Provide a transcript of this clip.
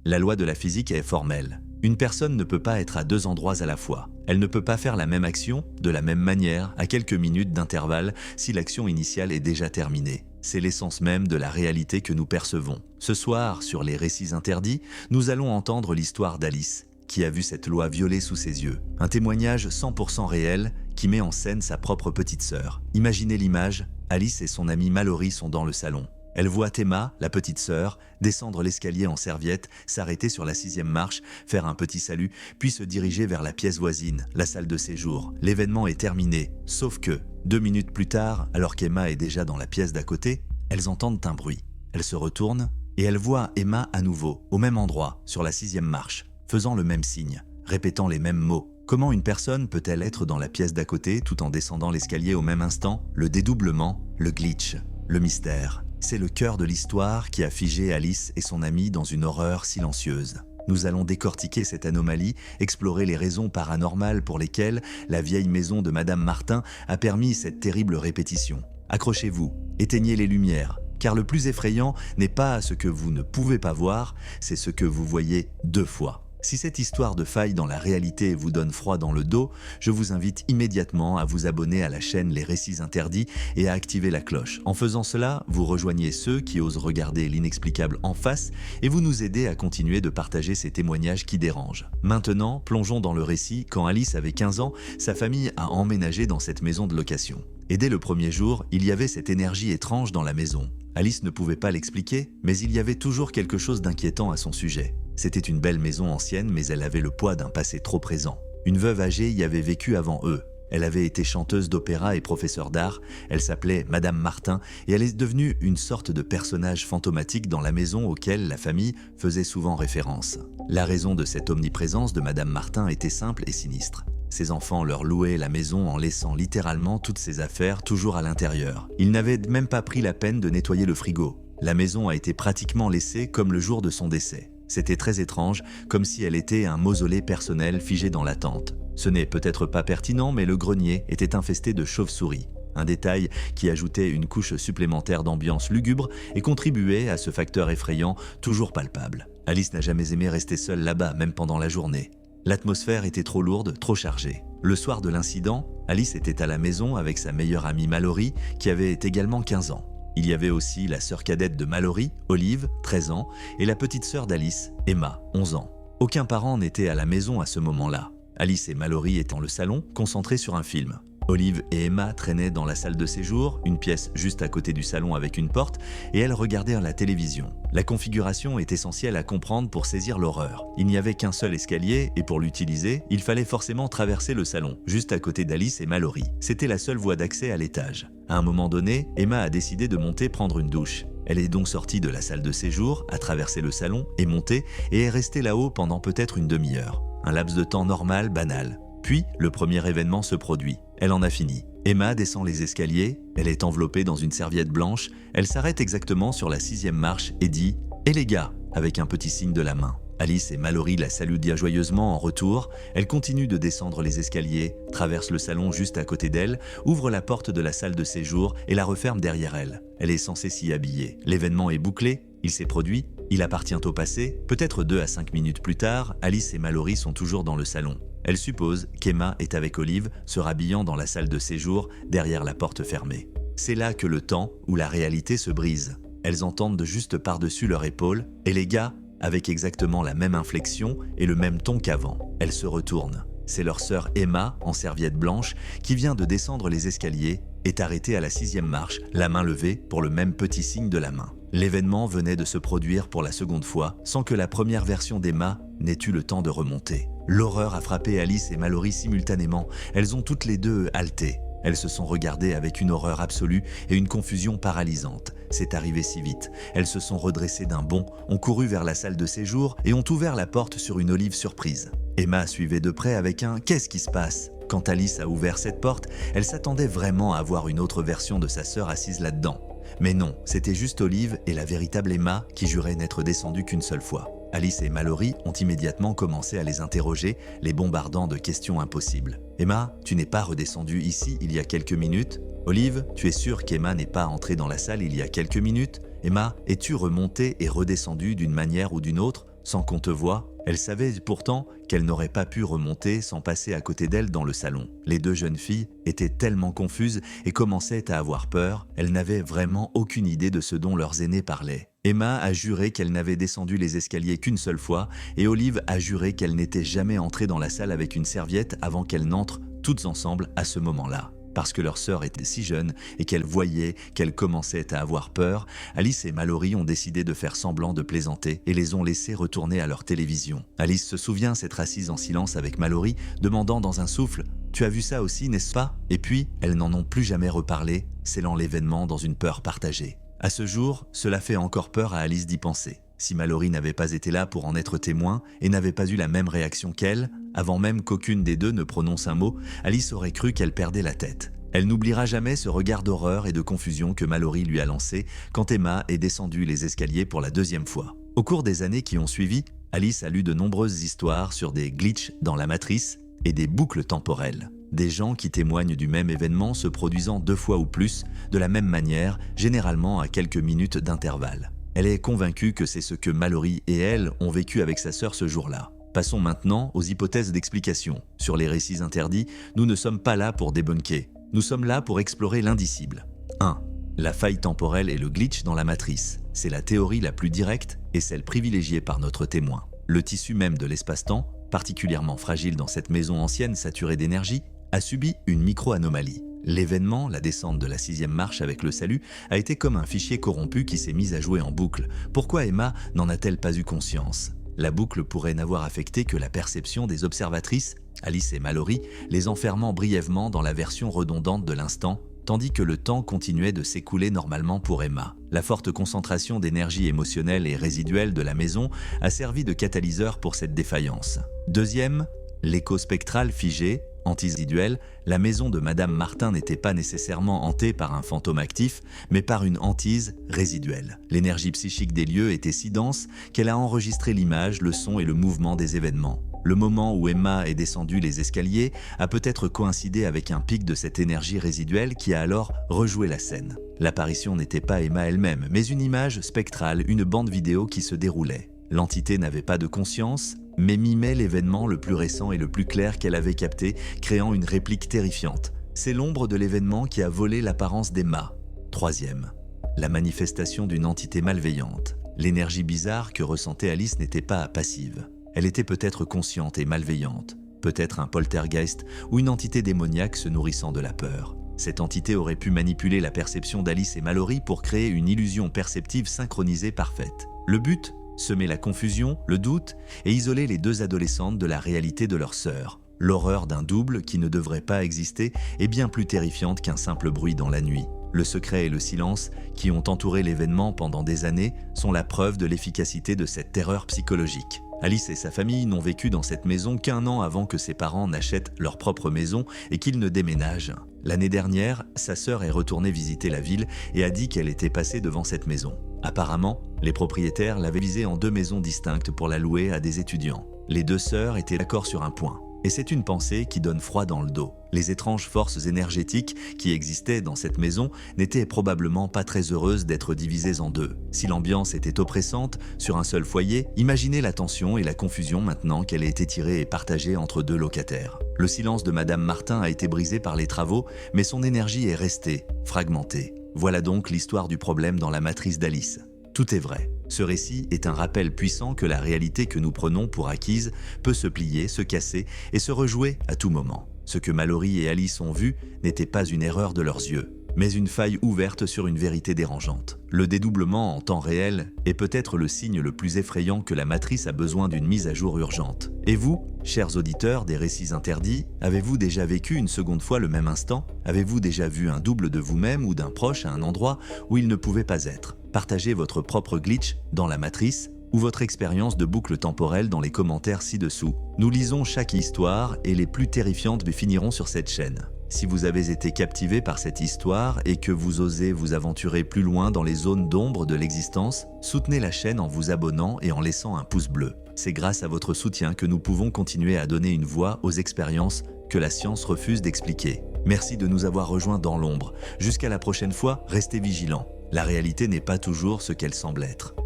La loi de la physique est formelle. Une personne ne peut pas être à deux endroits à la fois. Elle ne peut pas faire la même action, de la même manière, à quelques minutes d'intervalle, si l'action initiale est déjà terminée. C'est l'essence même de la réalité que nous percevons. Ce soir, sur les récits interdits, nous allons entendre l'histoire d'Alice, qui a vu cette loi violée sous ses yeux. Un témoignage 100% réel qui met en scène sa propre petite sœur. Imaginez l'image, Alice et son amie Mallory sont dans le salon. Elle voit Emma, la petite sœur, descendre l'escalier en serviette, s'arrêter sur la 6e marche, faire un petit salut, puis se diriger vers la pièce voisine, la salle de séjour. L'événement est terminé, sauf que, 2 minutes plus tard, alors qu'Emma est déjà dans la pièce d'à côté, elles entendent un bruit. Elles se retournent et elles voient Emma à nouveau, au même endroit, sur la 6e marche, faisant le même signe, répétant les mêmes mots. Comment une personne peut-elle être dans la pièce d'à côté tout en descendant l'escalier au même instant? Le dédoublement, le glitch, le mystère. C'est le cœur de l'histoire qui a figé Alice et son amie dans une horreur silencieuse. Nous allons décortiquer cette anomalie, explorer les raisons paranormales pour lesquelles la vieille maison de Madame Martin a permis cette terrible répétition. Accrochez-vous, éteignez les lumières, car le plus effrayant n'est pas ce que vous ne pouvez pas voir, c'est ce que vous voyez 2 fois. Si cette histoire de faille dans la réalité vous donne froid dans le dos, je vous invite immédiatement à vous abonner à la chaîne Les Récits Interdits et à activer la cloche. En faisant cela, vous rejoignez ceux qui osent regarder l'inexplicable en face et vous nous aidez à continuer de partager ces témoignages qui dérangent. Maintenant, plongeons dans le récit. Quand Alice avait 15 ans, sa famille a emménagé dans cette maison de location. Et dès le premier jour, il y avait cette énergie étrange dans la maison. Alice ne pouvait pas l'expliquer, mais il y avait toujours quelque chose d'inquiétant à son sujet. C'était une belle maison ancienne, mais elle avait le poids d'un passé trop présent. Une veuve âgée y avait vécu avant eux. Elle avait été chanteuse d'opéra et professeure d'art. Elle s'appelait Madame Martin et elle est devenue une sorte de personnage fantomatique dans la maison auquel la famille faisait souvent référence. La raison de cette omniprésence de Madame Martin était simple et sinistre. Ses enfants leur louaient la maison en laissant littéralement toutes ses affaires toujours à l'intérieur. Ils n'avaient même pas pris la peine de nettoyer le frigo. La maison a été pratiquement laissée comme le jour de son décès. C'était très étrange, comme si elle était un mausolée personnel figé dans la tente. Ce n'est peut-être pas pertinent, mais le grenier était infesté de chauves-souris. Un détail qui ajoutait une couche supplémentaire d'ambiance lugubre et contribuait à ce facteur effrayant toujours palpable. Alice n'a jamais aimé rester seule là-bas, même pendant la journée. L'atmosphère était trop lourde, trop chargée. Le soir de l'incident, Alice était à la maison avec sa meilleure amie Mallory, qui avait également 15 ans. Il y avait aussi la sœur cadette de Mallory, Olive, 13 ans, et la petite sœur d'Alice, Emma, 11 ans. Aucun parent n'était à la maison à ce moment-là. Alice et Mallory étaient dans le salon, concentrés sur un film. Olive et Emma traînaient dans la salle de séjour, une pièce juste à côté du salon avec une porte, et elles regardaient la télévision. La configuration est essentielle à comprendre pour saisir l'horreur. Il n'y avait qu'un seul escalier, et pour l'utiliser, il fallait forcément traverser le salon, juste à côté d'Alice et Mallory. C'était la seule voie d'accès à l'étage. À un moment donné, Emma a décidé de monter prendre une douche. Elle est donc sortie de la salle de séjour, a traversé le salon, est montée, et est restée là-haut pendant peut-être une demi-heure. Un laps de temps normal, banal. Puis, le premier événement se produit. Elle en a fini. Emma descend les escaliers, elle est enveloppée dans une serviette blanche, elle s'arrête exactement sur la 6e marche et dit « Eh les gars !» avec un petit signe de la main. Alice et Mallory la saluent joyeusement en retour, elle continue de descendre les escaliers, traverse le salon juste à côté d'elle, ouvre la porte de la salle de séjour et la referme derrière elle. Elle est censée s'y habiller. L'événement est bouclé, il s'est produit, il appartient au passé. Peut-être 2 à 5 minutes plus tard, Alice et Mallory sont toujours dans le salon. Elle suppose qu'Emma est avec Olive, se rhabillant dans la salle de séjour, derrière la porte fermée. C'est là que le temps ou la réalité se brise. Elles entendent de juste par-dessus leur épaule « Et les gars ?» avec exactement la même inflexion et le même ton qu'avant. Elles se retournent. C'est leur sœur Emma, en serviette blanche, qui vient de descendre les escaliers, est arrêtée à la 6e marche, la main levée pour le même petit signe de la main. L'événement venait de se produire pour la seconde fois, sans que la première version d'Emma n'ait eu le temps de remonter. L'horreur a frappé Alice et Mallory simultanément. Elles ont toutes les deux halté. Elles se sont regardées avec une horreur absolue et une confusion paralysante. C'est arrivé si vite. Elles se sont redressées d'un bond, ont couru vers la salle de séjour et ont ouvert la porte sur une Olive surprise. Emma suivait de près avec un « Qu'est-ce qui se passe ?» Quand Alice a ouvert cette porte, elle s'attendait vraiment à voir une autre version de sa sœur assise là-dedans. Mais non, c'était juste Olive et la véritable Emma qui juraient n'être descendues qu'une seule fois. Alice et Mallory ont immédiatement commencé à les interroger, les bombardant de questions impossibles. « Emma, tu n'es pas redescendue ici il y a quelques minutes ? Olive, tu es sûre qu'Emma n'est pas entrée dans la salle il y a quelques minutes ? Emma, es-tu remontée et redescendue d'une manière ou d'une autre ? sans qu'on te voie ?» Elle savait pourtant qu'elle n'aurait pas pu remonter sans passer à côté d'elle dans le salon. Les deux jeunes filles étaient tellement confuses et commençaient à avoir peur, elles n'avaient vraiment aucune idée de ce dont leurs aînés parlaient. Emma a juré qu'elle n'avait descendu les escaliers qu'une seule fois et Olive a juré qu'elle n'était jamais entrée dans la salle avec une serviette avant qu'elles n'entrent toutes ensemble à ce moment-là. Parce que leur sœur était si jeune et qu'elle voyait qu'elle commençait à avoir peur, Alice et Mallory ont décidé de faire semblant de plaisanter et les ont laissés retourner à leur télévision. Alice se souvient s'être assise en silence avec Mallory, demandant dans un souffle « Tu as vu ça aussi, n'est-ce pas ?» Et puis, elles n'en ont plus jamais reparlé, scellant l'événement dans une peur partagée. À ce jour, cela fait encore peur à Alice d'y penser. Si Mallory n'avait pas été là pour en être témoin et n'avait pas eu la même réaction qu'elle, avant même qu'aucune des deux ne prononce un mot, Alice aurait cru qu'elle perdait la tête. Elle n'oubliera jamais ce regard d'horreur et de confusion que Mallory lui a lancé quand Emma est descendue les escaliers pour la deuxième fois. Au cours des années qui ont suivi, Alice a lu de nombreuses histoires sur des glitches dans la matrice et des boucles temporelles. Des gens qui témoignent du même événement se produisant 2 fois ou plus, de la même manière, généralement à quelques minutes d'intervalle. Elle est convaincue que c'est ce que Mallory et elle ont vécu avec sa sœur ce jour-là. Passons maintenant aux hypothèses d'explication. Sur les récits interdits, nous ne sommes pas là pour débunker. Nous sommes là pour explorer l'indicible. 1. La faille temporelle et le glitch dans la matrice. C'est la théorie la plus directe et celle privilégiée par notre témoin. Le tissu même de l'espace-temps, particulièrement fragile dans cette maison ancienne saturée d'énergie, a subi une micro-anomalie. L'événement, la descente de la 6e marche avec le salut, a été comme un fichier corrompu qui s'est mis à jouer en boucle. Pourquoi Emma n'en a-t-elle pas eu conscience ? La boucle pourrait n'avoir affecté que la perception des observatrices, Alice et Mallory, les enfermant brièvement dans la version redondante de l'instant, tandis que le temps continuait de s'écouler normalement pour Emma. La forte concentration d'énergie émotionnelle et résiduelle de la maison a servi de catalyseur pour cette défaillance. Deuxième, l'écho spectral figé, antirésiduel, la maison de Madame Martin n'était pas nécessairement hantée par un fantôme actif, mais par une hantise résiduelle. L'énergie psychique des lieux était si dense qu'elle a enregistré l'image, le son et le mouvement des événements. Le moment où Emma est descendue les escaliers a peut-être coïncidé avec un pic de cette énergie résiduelle qui a alors rejoué la scène. L'apparition n'était pas Emma elle-même, mais une image spectrale, une bande vidéo qui se déroulait. L'entité n'avait pas de conscience, mais mimait l'événement le plus récent et le plus clair qu'elle avait capté, créant une réplique terrifiante. C'est l'ombre de l'événement qui a volé l'apparence d'Emma. Troisième, la manifestation d'une entité malveillante. L'énergie bizarre que ressentait Alice n'était pas passive. Elle était peut-être consciente et malveillante, peut-être un poltergeist ou une entité démoniaque se nourrissant de la peur. Cette entité aurait pu manipuler la perception d'Alice et Mallory pour créer une illusion perceptive synchronisée parfaite. Le but ? Semer la confusion, le doute et isoler les deux adolescentes de la réalité de leur sœur. L'horreur d'un double qui ne devrait pas exister est bien plus terrifiante qu'un simple bruit dans la nuit. Le secret et le silence qui ont entouré l'événement pendant des années sont la preuve de l'efficacité de cette terreur psychologique. Alice et sa famille n'ont vécu dans cette maison qu'1 an avant que ses parents n'achètent leur propre maison et qu'ils ne déménagent. L'année dernière, sa sœur est retournée visiter la ville et a dit qu'elle était passée devant cette maison. Apparemment, les propriétaires l'avaient visée en 2 maisons distinctes pour la louer à des étudiants. Les 2 sœurs étaient d'accord sur un point. Et c'est une pensée qui donne froid dans le dos. Les étranges forces énergétiques qui existaient dans cette maison n'étaient probablement pas très heureuses d'être divisées en 2. Si l'ambiance était oppressante sur un seul foyer, imaginez la tension et la confusion maintenant qu'elle a été tirée et partagée entre 2 locataires. Le silence de Madame Martin a été brisé par les travaux, mais son énergie est restée, fragmentée. Voilà donc l'histoire du problème dans la matrice d'Alice. Tout est vrai. Ce récit est un rappel puissant que la réalité que nous prenons pour acquise peut se plier, se casser et se rejouer à tout moment. Ce que Mallory et Alice ont vu n'était pas une erreur de leurs yeux, mais une faille ouverte sur une vérité dérangeante. Le dédoublement en temps réel est peut-être le signe le plus effrayant que la matrice a besoin d'une mise à jour urgente. Et vous, chers auditeurs des récits interdits, avez-vous déjà vécu une seconde fois le même instant ? Avez-vous déjà vu un double de vous-même ou d'un proche à un endroit où il ne pouvait pas être ? Partagez votre propre glitch dans la matrice ou votre expérience de boucle temporelle dans les commentaires ci-dessous. Nous lisons chaque histoire et les plus terrifiantes finiront sur cette chaîne. Si vous avez été captivé par cette histoire et que vous osez vous aventurer plus loin dans les zones d'ombre de l'existence, soutenez la chaîne en vous abonnant et en laissant un pouce bleu. C'est grâce à votre soutien que nous pouvons continuer à donner une voix aux expériences que la science refuse d'expliquer. Merci de nous avoir rejoints dans l'ombre. Jusqu'à la prochaine fois, restez vigilants. La réalité n'est pas toujours ce qu'elle semble être.